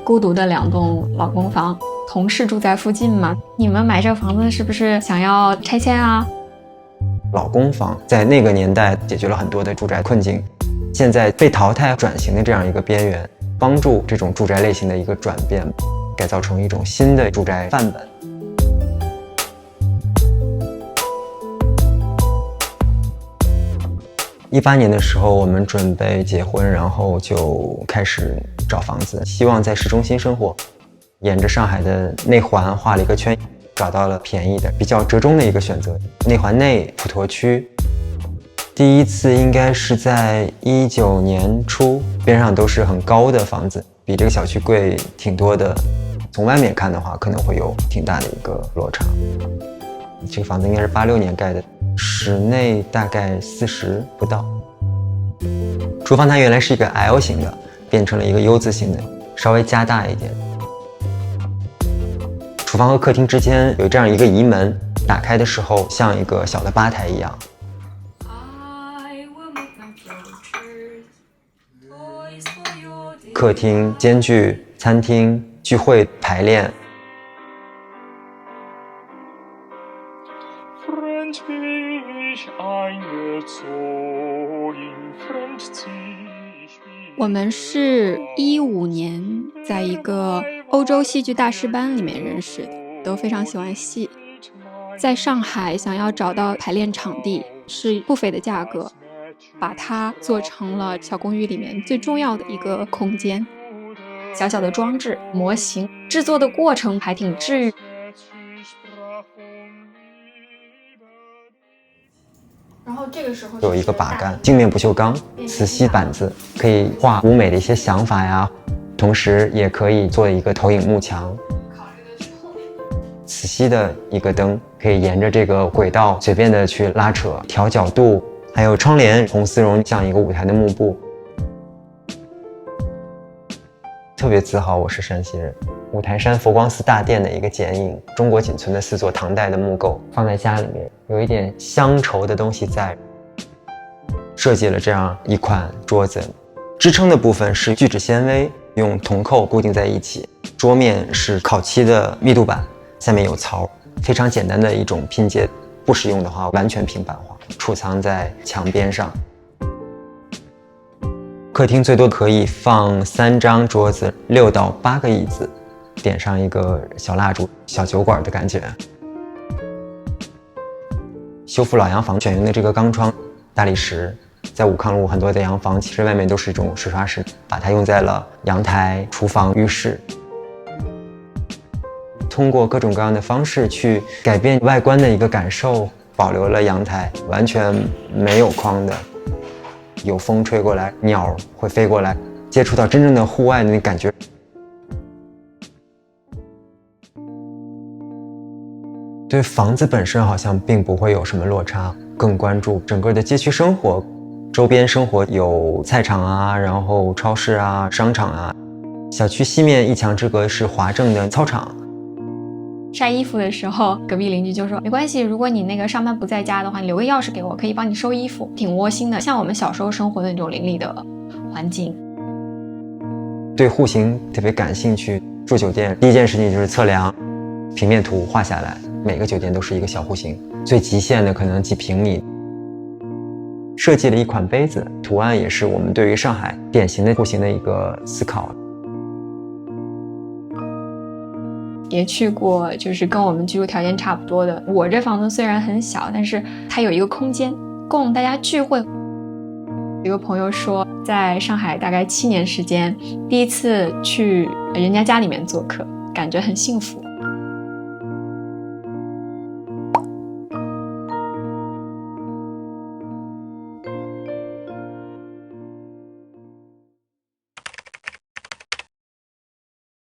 孤独的2栋老公房，同事住在附近嘛。你们买这个房子是不是想要拆迁啊？老公房在那个年代解决了很多的住宅困境，现在被淘汰转型的这样一个边缘，帮助这种住宅类型的一个转变，改造成一种新的住宅范本。18年的时候，我们准备结婚，然后就开始找房子，希望在市中心生活，沿着上海的内环画了一个圈，找到了便宜的、比较折中的一个选择。内环内普陀区，第一次应该是在19年初，边上都是很高的房子，比这个小区贵挺多的。从外面看的话，可能会有挺大的一个落差。这个房子应该是86年盖的，室内大概40不到。厨房它原来是一个 L 型的，变成了一个 U 字形的，稍微加大一点。厨房和客厅之间有这样一个移门，打开的时候像一个小的吧台一样。客厅兼具餐厅、聚会、排练。我们是15年在一个欧洲戏剧大师班里面认识的，都非常喜欢戏。在上海想要找到排练场地是不菲的价格，把它做成了小公寓里面最重要的一个空间。小小的装置模型制作的过程还挺治愈。然后这个时候有一个把杆，镜面不锈钢磁吸板子，可以画舞美的一些想法呀，同时也可以做一个投影幕墙。磁吸的一个灯，可以沿着这个轨道随便的去拉扯、调角度，还有窗帘红丝绒像一个舞台的幕布。特别自豪我是山西人。五台山佛光寺大殿的一个剪影，中国仅存的4座唐代的木构放在家里面，有一点乡愁的东西在。设计了这样一款桌子，支撑的部分是聚酯纤维，用铜扣固定在一起。桌面是烤漆的密度板，下面有槽，非常简单的一种拼接。不使用的话，完全平板化，储藏在墙边上。客厅最多可以放3张桌子，6到8个椅子。点上一个小蜡烛，小酒馆的感觉。修复老洋房选用的这个钢窗，大理石，在武康路很多的洋房其实外面都是一种水刷石，把它用在了阳台、厨房、浴室。通过各种各样的方式去改变外观的一个感受，保留了阳台完全没有框的，有风吹过来，鸟会飞过来，接触到真正的户外的那感觉。对房子本身好像并不会有什么落差，更关注整个的街区生活，周边生活有菜场啊，然后超市啊、商场啊。小区西面一墙之隔是华正的操场。晒衣服的时候，隔壁邻居就说没关系，如果你那个上班不在家的话，你留个钥匙给我，可以帮你收衣服，挺窝心的，像我们小时候生活的那种邻里的环境。对户型特别感兴趣，住酒店第一件事情就是测量，平面图画下来，每个酒店都是一个小户型，最极限的可能几平米。设计了一款杯子，图案也是我们对于上海典型的户型的一个思考。也去过就是跟我们居住条件差不多的，我这房子虽然很小，但是它有一个空间供大家聚会。有个朋友说在上海大概7年时间，第一次去人家家里面做客，感觉很幸福。